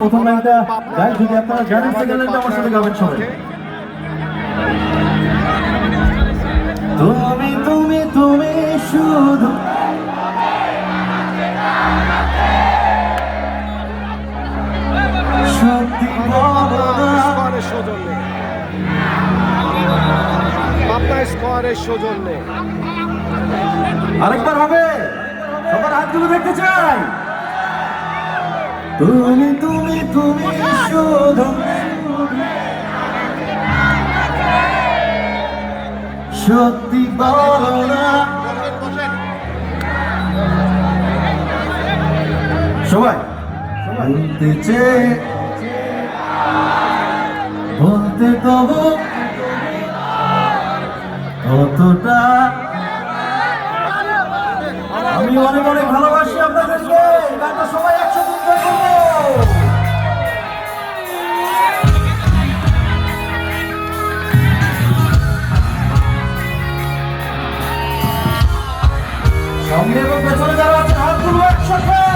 প্রথম লাইনটা গাই যদি আপনারা জানেন সেকেন্ড লাইনটা আমার সাথে গাবেন সবাই। তুমি তুমি তুমি শুধু সত্যি বলো না। আপনার স্কোয়ারের সৌজন্যে আরেকবার হবে, সবার হাতগুলো দেখতে চাই। তুমি তুমি তুমি শুধু সত্যি বলো না। সবাই বলতে চেয়ে বলতে তবু কতটা আমি অনেক অনেক ভালোবাসি আপনাদেরকে। গানটা সবাই একসাথে এনজয় করবো। সামনে এবং পেছনে যারা আছে হাত তুলবো একসাথে।